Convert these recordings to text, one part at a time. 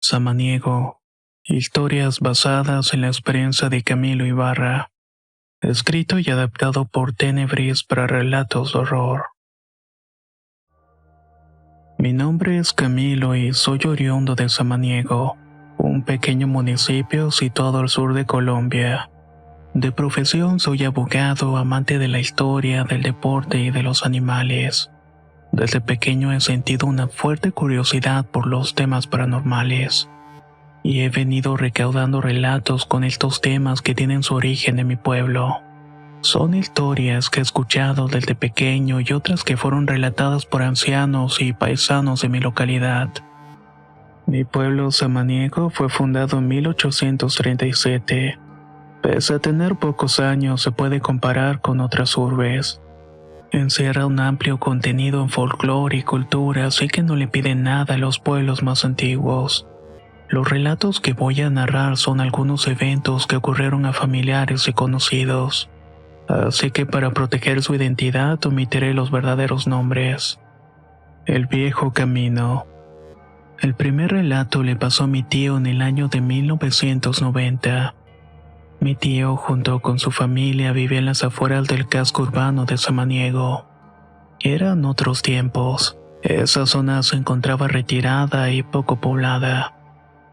Samaniego. Historias basadas en la experiencia de Camilo Ibarra. Escrito y adaptado por Tenebris para relatos de horror. Mi nombre es Camilo y soy oriundo de Samaniego, un pequeño municipio situado al sur de Colombia. De profesión soy abogado, amante de la historia, del deporte y de los animales. Desde pequeño he sentido una fuerte curiosidad por los temas paranormales, y he venido recaudando relatos con estos temas que tienen su origen en mi pueblo. Son historias que he escuchado desde pequeño y otras que fueron relatadas por ancianos y paisanos de mi localidad. Mi pueblo Samaniego fue fundado en 1837. Pese a tener pocos años, se puede comparar con otras urbes. Encierra un amplio contenido en folclore y cultura, así que no le pide nada a los pueblos más antiguos. Los relatos que voy a narrar son algunos eventos que ocurrieron a familiares y conocidos, así que para proteger su identidad omitiré los verdaderos nombres. El viejo camino. El primer relato le pasó a mi tío en el año de 1990. Mi tío, junto con su familia, vivía en las afueras del casco urbano de Samaniego. Eran otros tiempos. Esa zona se encontraba retirada y poco poblada.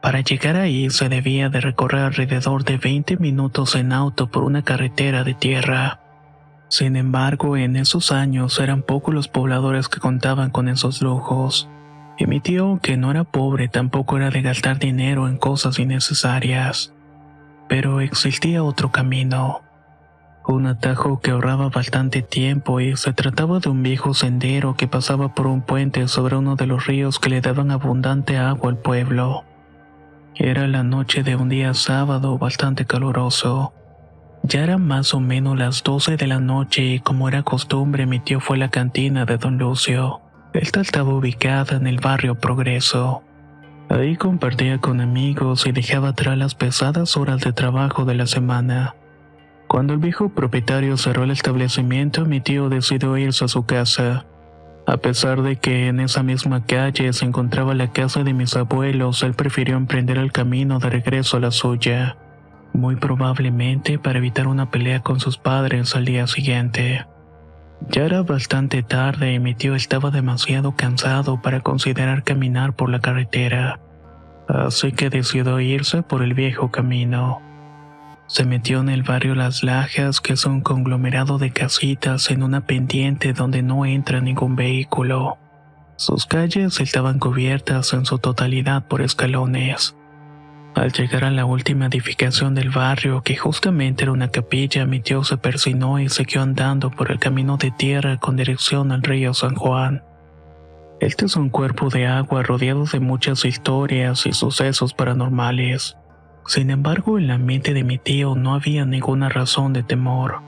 Para llegar ahí se debía de recorrer alrededor de 20 minutos en auto por una carretera de tierra. Sin embargo, en esos años eran pocos los pobladores que contaban con esos lujos. Y mi tío, que no era pobre, tampoco era de gastar dinero en cosas innecesarias. Pero existía otro camino, un atajo que ahorraba bastante tiempo, y se trataba de un viejo sendero que pasaba por un puente sobre uno de los ríos que le daban abundante agua al pueblo. Era la noche de un día sábado bastante caluroso. Ya eran más o menos las 12 de la noche y, como era costumbre, mi tío fue a la cantina de don Lucio. Esta estaba ubicada en el barrio Progreso. Ahí compartía con amigos y dejaba atrás las pesadas horas de trabajo de la semana. Cuando el viejo propietario cerró el establecimiento, mi tío decidió irse a su casa. A pesar de que en esa misma calle se encontraba la casa de mis abuelos, él prefirió emprender el camino de regreso a la suya, muy probablemente para evitar una pelea con sus padres al día siguiente. Ya era bastante tarde y mi tío estaba demasiado cansado para considerar caminar por la carretera, así que decidió irse por el viejo camino. Se metió en el barrio Las Lajas, que es un conglomerado de casitas en una pendiente donde no entra ningún vehículo. Sus calles estaban cubiertas en su totalidad por escalones. Al llegar a la última edificación del barrio, que justamente era una capilla, mi tío se persinó y siguió andando por el camino de tierra con dirección al río San Juan. Este es un cuerpo de agua rodeado de muchas historias y sucesos paranormales. Sin embargo, en la mente de mi tío no había ninguna razón de temor.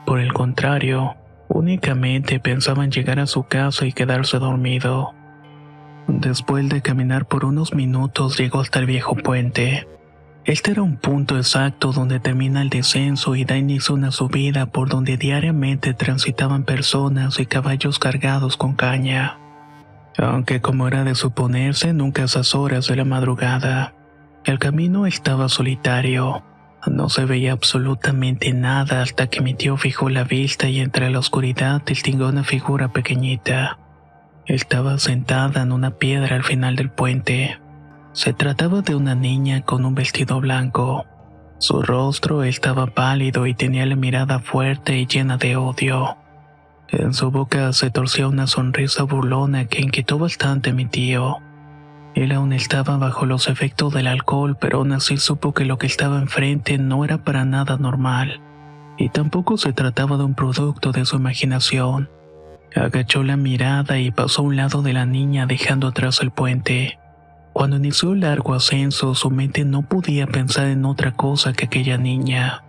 Por el contrario, únicamente pensaba en llegar a su casa y quedarse dormido. Después de caminar por unos minutos, llegó hasta el viejo puente. Este era un punto exacto donde termina el descenso y da inicio a una subida por donde diariamente transitaban personas y caballos cargados con caña. Aunque, como era de suponerse, nunca a esas horas de la madrugada. El camino estaba solitario. No se veía absolutamente nada hasta que mi tío fijó la vista y entre la oscuridad distinguió una figura pequeñita. Estaba sentada en una piedra al final del puente. Se trataba de una niña con un vestido blanco. Su rostro estaba pálido y tenía la mirada fuerte y llena de odio. En su boca se torcía una sonrisa burlona que inquietó bastante a mi tío. Él aún estaba bajo los efectos del alcohol, pero aún así supo que lo que estaba enfrente no era para nada normal, y tampoco se trataba de un producto de su imaginación. Agachó la mirada y pasó a un lado de la niña, dejando atrás el puente. Cuando inició el largo ascenso, su mente no podía pensar en otra cosa que aquella niña.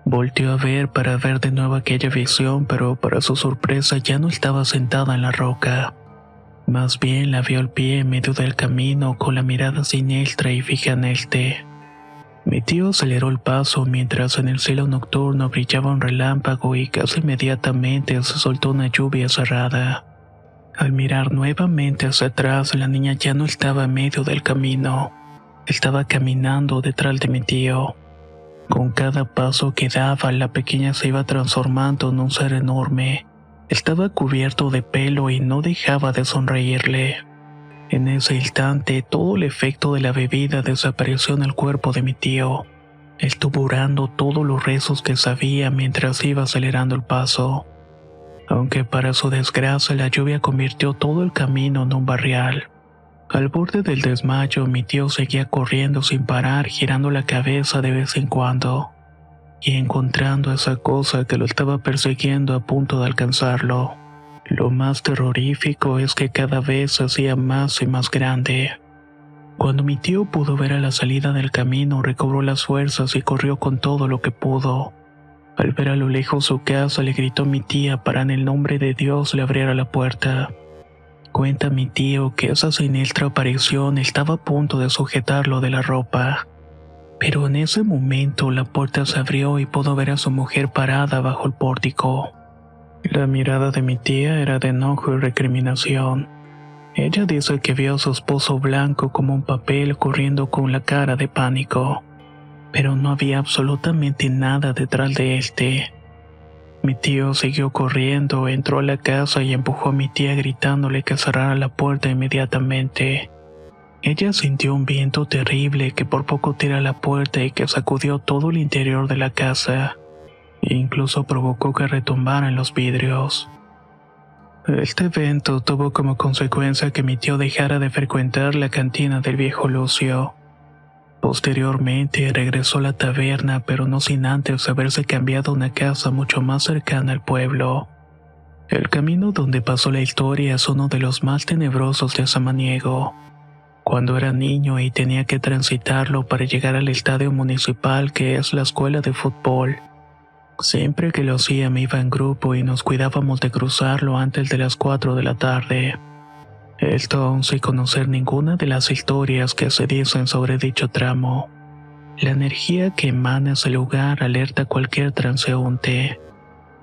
Volteó a ver para ver de nuevo aquella visión, pero para su sorpresa ya no estaba sentada en la roca. Más bien la vio al pie en medio del camino, con la mirada siniestra y fija en este. Mi tío aceleró el paso mientras en el cielo nocturno brillaba un relámpago y casi inmediatamente se soltó una lluvia cerrada. Al mirar nuevamente hacia atrás, la niña ya no estaba en medio del camino. Estaba caminando detrás de mi tío. Con cada paso que daba, la pequeña se iba transformando en un ser enorme. Estaba cubierto de pelo y no dejaba de sonreírle. En ese instante, todo el efecto de la bebida desapareció en el cuerpo de mi tío. Estuvo orando todos los rezos que sabía mientras iba acelerando el paso. Aunque para su desgracia la lluvia convirtió todo el camino en un barrial. Al borde del desmayo, mi tío seguía corriendo sin parar, girando la cabeza de vez en cuando, y encontrando esa cosa que lo estaba persiguiendo a punto de alcanzarlo. Lo más terrorífico es que cada vez se hacía más y más grande. Cuando mi tío pudo ver a la salida del camino, recobró las fuerzas y corrió con todo lo que pudo. Al ver a lo lejos su casa, le gritó a mi tía para en el nombre de Dios le abriera la puerta. Cuenta mi tío que esa siniestra aparición estaba a punto de sujetarlo de la ropa. Pero en ese momento la puerta se abrió y pudo ver a su mujer parada bajo el pórtico. La mirada de mi tía era de enojo y recriminación. Ella dice que vio a su esposo blanco como un papel corriendo con la cara de pánico, pero no había absolutamente nada detrás de este. Mi tío siguió corriendo, entró a la casa y empujó a mi tía gritándole que cerrara la puerta inmediatamente. Ella sintió un viento terrible que por poco tira la puerta y que sacudió todo el interior de la casa, e incluso provocó que retumbaran los vidrios. Este evento tuvo como consecuencia que mi tío dejara de frecuentar la cantina del viejo Lucio. Posteriormente regresó a la taberna, pero no sin antes haberse cambiado a una casa mucho más cercana al pueblo. El camino donde pasó la historia es uno de los más tenebrosos de Samaniego. Cuando era niño y tenía que transitarlo para llegar al estadio municipal, que es la escuela de fútbol, siempre que lo hacía me iba en grupo y nos cuidábamos de cruzarlo antes de las 4 de la tarde. Esto aún sin conocer ninguna de las historias que se dicen sobre dicho tramo. La energía que emana ese lugar alerta a cualquier transeúnte.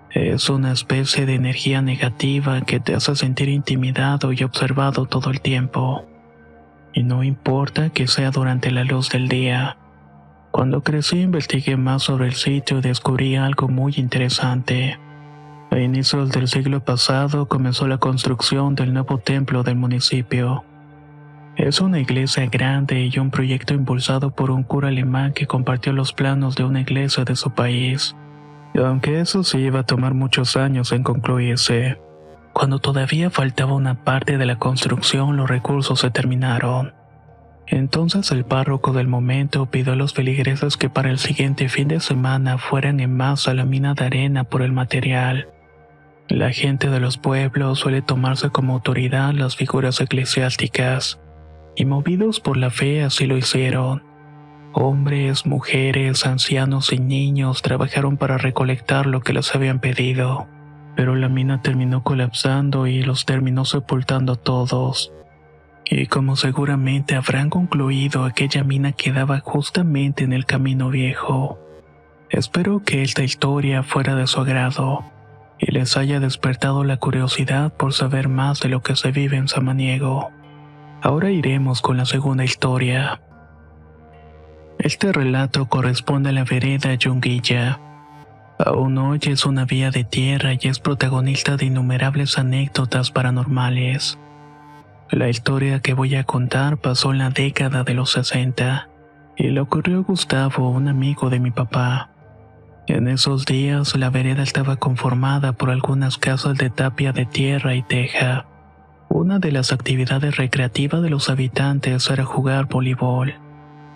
Es una especie de energía negativa que te hace sentir intimidado y observado todo el tiempo. Y no importa que sea durante la luz del día. Cuando crecí investigué más sobre el sitio y descubrí algo muy interesante. A inicios del siglo pasado comenzó la construcción del nuevo templo del municipio. Es una iglesia grande y un proyecto impulsado por un cura alemán que compartió los planos de una iglesia de su país. Aunque eso sí iba a tomar muchos años en concluirse. Cuando todavía faltaba una parte de la construcción, los recursos se terminaron. Entonces el párroco del momento pidió a los feligreses que para el siguiente fin de semana fueran en masa a la mina de arena por el material. La gente de los pueblos suele tomarse como autoridad las figuras eclesiásticas, y movidos por la fe así lo hicieron. Hombres, mujeres, ancianos y niños trabajaron para recolectar lo que les habían pedido, pero la mina terminó colapsando y los terminó sepultando a todos. Y como seguramente habrán concluido, aquella mina quedaba justamente en el camino viejo. Espero que esta historia fuera de su agrado y les haya despertado la curiosidad por saber más de lo que se vive en Samaniego. Ahora iremos con la segunda historia. Este relato corresponde a la vereda Yunguilla. Aún hoy es una vía de tierra y es protagonista de innumerables anécdotas paranormales. La historia que voy a contar pasó en la década de los 60 y le ocurrió a Gustavo, un amigo de mi papá. En esos días la vereda estaba conformada por algunas casas de tapia de tierra y teja. Una de las actividades recreativas de los habitantes era jugar voleibol,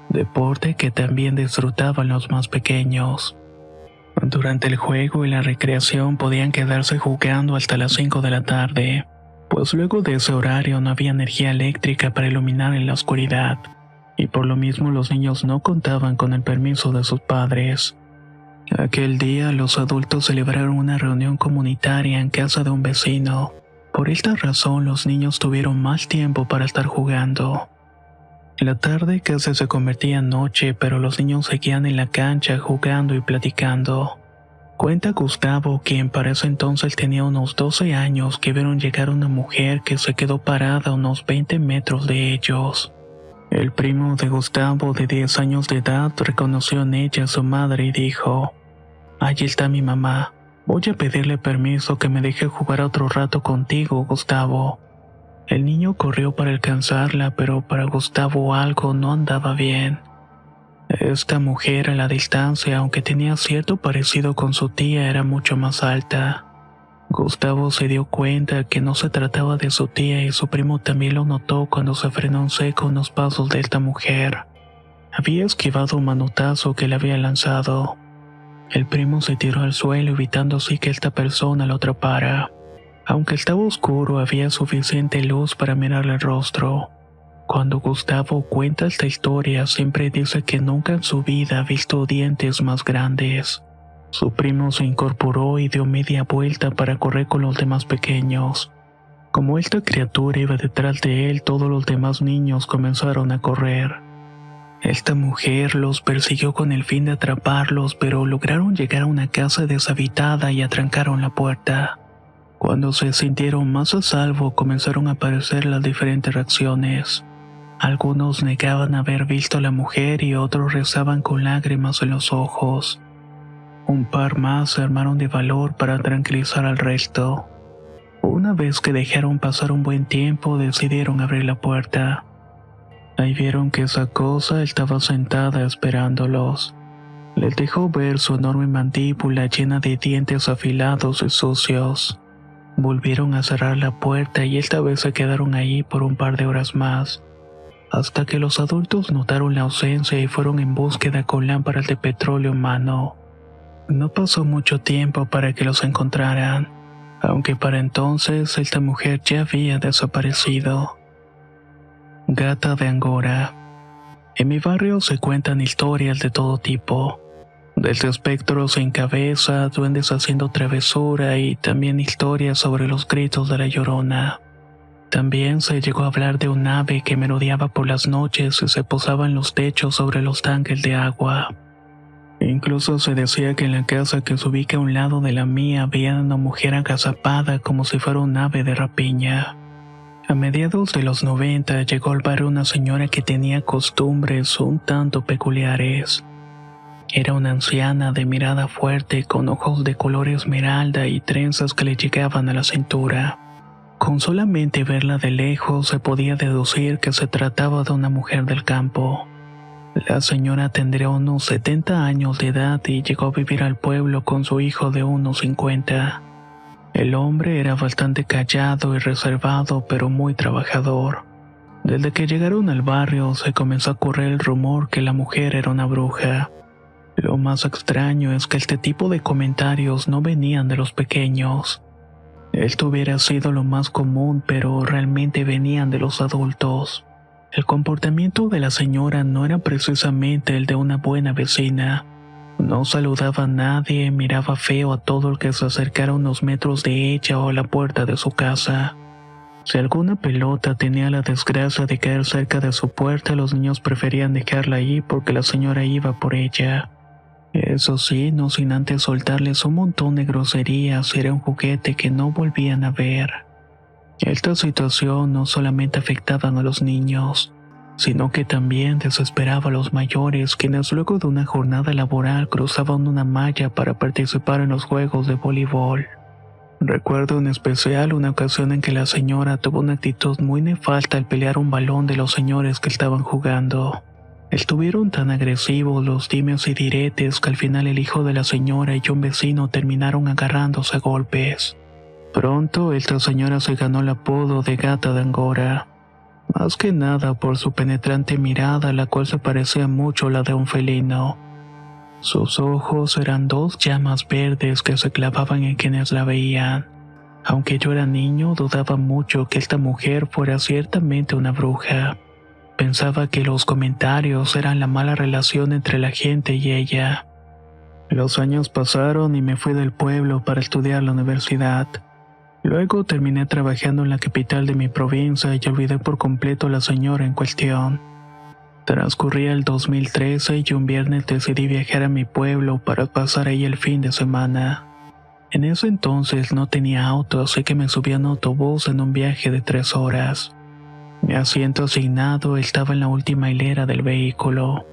deporte que también disfrutaban los más pequeños. Durante el juego y la recreación podían quedarse jugando hasta las 5 de la tarde, pues luego de ese horario no había energía eléctrica para iluminar en la oscuridad, y por lo mismo los niños no contaban con el permiso de sus padres. Aquel día los adultos celebraron una reunión comunitaria en casa de un vecino. Por esta razón los niños tuvieron más tiempo para estar jugando. La tarde casi se convertía en noche, pero los niños seguían en la cancha jugando y platicando. Cuenta Gustavo, quien para ese entonces tenía unos 12 años, que vieron llegar una mujer que se quedó parada a unos 20 metros de ellos. El primo de Gustavo, de 10 años de edad, reconoció en ella a su madre y dijo: «Allí está mi mamá. Voy a pedirle permiso que me deje jugar otro rato contigo, Gustavo». El niño corrió para alcanzarla, pero para Gustavo algo no andaba bien. Esta mujer a la distancia, aunque tenía cierto parecido con su tía, era mucho más alta. Gustavo se dio cuenta que no se trataba de su tía y su primo también lo notó cuando se frenó en seco unos pasos de esta mujer. Había esquivado un manotazo que le había lanzado. El primo se tiró al suelo evitando así que esta persona lo atrapara. Aunque estaba oscuro, había suficiente luz para mirarle el rostro. Cuando Gustavo cuenta esta historia, siempre dice que nunca en su vida ha visto dientes más grandes. Su primo se incorporó y dio media vuelta para correr con los demás pequeños. Como esta criatura iba detrás de él, todos los demás niños comenzaron a correr. Esta mujer los persiguió con el fin de atraparlos, pero lograron llegar a una casa deshabitada y atrancaron la puerta. Cuando se sintieron más a salvo, comenzaron a aparecer las diferentes reacciones. Algunos negaban haber visto a la mujer y otros rezaban con lágrimas en los ojos. Un par más se armaron de valor para tranquilizar al resto. Una vez que dejaron pasar un buen tiempo, decidieron abrir la puerta. Ahí vieron que esa cosa estaba sentada esperándolos. Les dejó ver su enorme mandíbula llena de dientes afilados y sucios. Volvieron a cerrar la puerta y esta vez se quedaron ahí por un par de horas más, hasta que los adultos notaron la ausencia y fueron en búsqueda con lámparas de petróleo en mano. No pasó mucho tiempo para que los encontraran, aunque para entonces esta mujer ya había desaparecido. Gata de Angora. En mi barrio se cuentan historias de todo tipo, desde espectros sin cabeza, duendes haciendo travesura y también historias sobre los gritos de la Llorona. También se llegó a hablar de un ave que merodeaba por las noches y se posaba en los techos sobre los tanques de agua. Incluso se decía que en la casa que se ubica a un lado de la mía había una mujer agazapada como si fuera un ave de rapiña. A mediados de los 90 llegó al barrio una señora que tenía costumbres un tanto peculiares. Era una anciana de mirada fuerte con ojos de color esmeralda y trenzas que le llegaban a la cintura. Con solamente verla de lejos se podía deducir que se trataba de una mujer del campo. La señora tendría unos 70 años de edad y llegó a vivir al pueblo con su hijo de unos 50. El hombre era bastante callado y reservado, pero muy trabajador. Desde que llegaron al barrio se comenzó a correr el rumor que la mujer era una bruja. Lo más extraño es que este tipo de comentarios no venían de los pequeños. Esto hubiera sido lo más común, pero realmente venían de los adultos. El comportamiento de la señora no era precisamente el de una buena vecina. No saludaba a nadie, miraba feo a todo el que se acercara unos metros de ella o a la puerta de su casa. Si alguna pelota tenía la desgracia de caer cerca de su puerta, los niños preferían dejarla ahí porque la señora iba por ella. Eso sí, no sin antes soltarles un montón de groserías, era un juguete que no volvían a ver. Esta situación no solamente afectaba a los niños, sino que también desesperaba a los mayores, quienes luego de una jornada laboral cruzaban una malla para participar en los juegos de voleibol. Recuerdo en especial una ocasión en que la señora tuvo una actitud muy nefasta al pelear un balón de los señores que estaban jugando. Estuvieron tan agresivos los dimes y diretes que al final el hijo de la señora y un vecino terminaron agarrándose a golpes. Pronto esta señora se ganó el apodo de Gata de Angora, más que nada por su penetrante mirada, la cual se parecía mucho a la de un felino. Sus ojos eran dos llamas verdes que se clavaban en quienes la veían. Aunque yo era niño, dudaba mucho que esta mujer fuera ciertamente una bruja. Pensaba que los comentarios eran la mala relación entre la gente y ella. Los años pasaron y me fui del pueblo para estudiar la universidad. Luego terminé trabajando en la capital de mi provincia y olvidé por completo a la señora en cuestión. Transcurría el 2013 y un viernes decidí viajar a mi pueblo para pasar ahí el fin de semana. En ese entonces no tenía auto, así que me subí a un autobús en un viaje de 3 horas. Mi asiento asignado estaba en la última hilera del vehículo.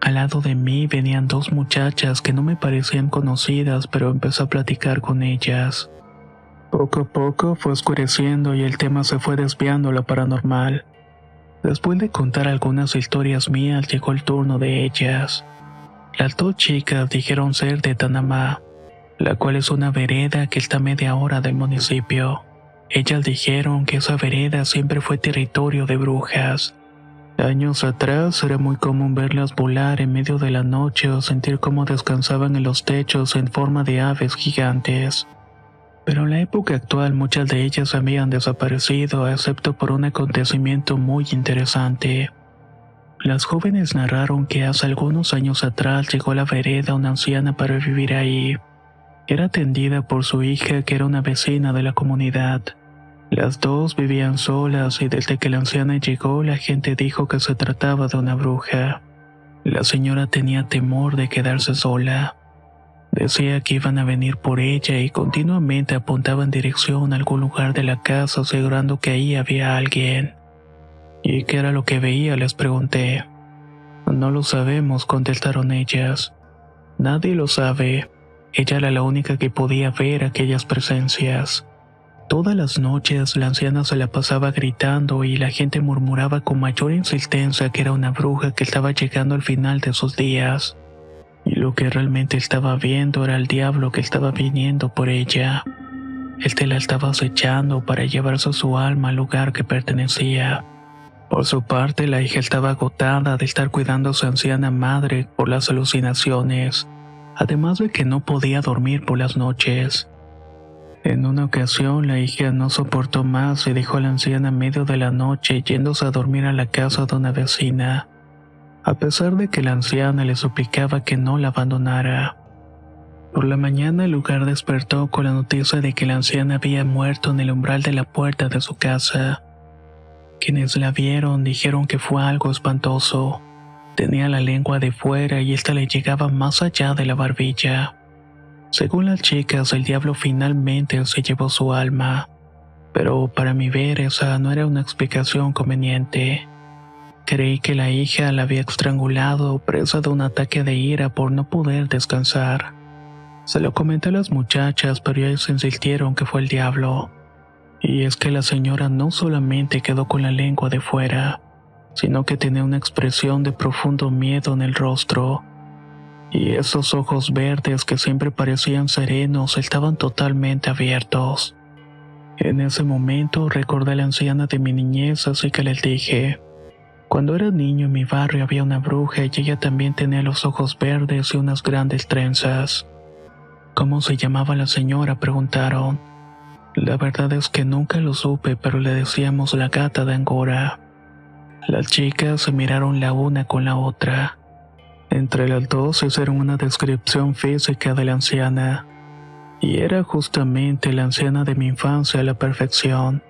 Al lado de mí venían dos muchachas que no me parecían conocidas, pero empecé a platicar con ellas. Poco a poco fue oscureciendo y el tema se fue desviando a lo paranormal. Después de contar algunas historias mías, llegó el turno de ellas. Las dos chicas dijeron ser de Tanamá, la cual es una vereda que está a media hora del municipio. Ellas dijeron que esa vereda siempre fue territorio de brujas. Años atrás era muy común verlas volar en medio de la noche o sentir cómo descansaban en los techos en forma de aves gigantes. Pero en la época actual muchas de ellas habían desaparecido, excepto por un acontecimiento muy interesante. Las jóvenes narraron que hace algunos años atrás llegó a la vereda una anciana para vivir ahí. Era atendida por su hija, que era una vecina de la comunidad. Las dos vivían solas y desde que la anciana llegó la gente dijo que se trataba de una bruja. La señora tenía temor de quedarse sola. Decía que iban a venir por ella y continuamente apuntaba en dirección a algún lugar de la casa asegurando que ahí había alguien. ¿Y qué era lo que veía?, les pregunté. No lo sabemos, contestaron ellas. Nadie lo sabe. Ella era la única que podía ver aquellas presencias. Todas las noches la anciana se la pasaba gritando y la gente murmuraba con mayor insistencia que era una bruja que estaba llegando al final de sus días. Y lo que realmente estaba viendo era el diablo que estaba viniendo por ella. Él la estaba acechando para llevarse su alma al lugar que pertenecía. Por su parte, la hija estaba agotada de estar cuidando a su anciana madre por las alucinaciones, además de que no podía dormir por las noches. En una ocasión, la hija no soportó más y dejó a la anciana en medio de la noche yéndose a dormir a la casa de una vecina, a pesar de que la anciana le suplicaba que no la abandonara. Por la mañana el lugar despertó con la noticia de que la anciana había muerto en el umbral de la puerta de su casa. Quienes la vieron dijeron que fue algo espantoso. Tenía la lengua de fuera y esta le llegaba más allá de la barbilla. Según las chicas, el diablo finalmente se llevó su alma, pero para mi ver esa no era una explicación conveniente. Creí que la hija la había estrangulado, presa de un ataque de ira por no poder descansar. Se lo comenté a las muchachas, pero ellas insistieron que fue el diablo. Y es que la señora no solamente quedó con la lengua de fuera, sino que tenía una expresión de profundo miedo en el rostro. Y esos ojos verdes que siempre parecían serenos estaban totalmente abiertos. En ese momento recordé a la anciana de mi niñez, así que les dije: cuando era niño en mi barrio había una bruja y ella también tenía los ojos verdes y unas grandes trenzas. ¿Cómo se llamaba la señora?, preguntaron. La verdad es que nunca lo supe, pero le decíamos la gata de Angora. Las chicas se miraron la una con la otra. Entre las dos hicieron una descripción física de la anciana, y era justamente la anciana de mi infancia a la perfección.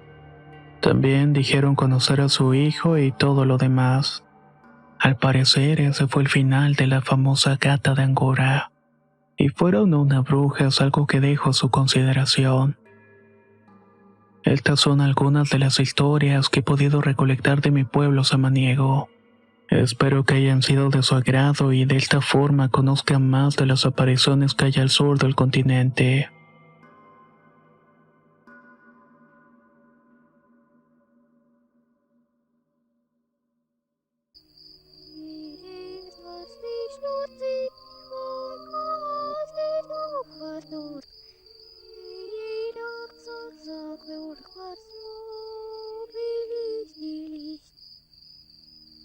También dijeron conocer a su hijo y todo lo demás. Al parecer ese fue el final de la famosa gata de Angora, y fuera o no una bruja es algo que dejo a su consideración. Estas son algunas de las historias que he podido recolectar de mi pueblo samaniego. Espero que hayan sido de su agrado y de esta forma conozcan más de las apariciones que hay al sur del continente. Was ich nur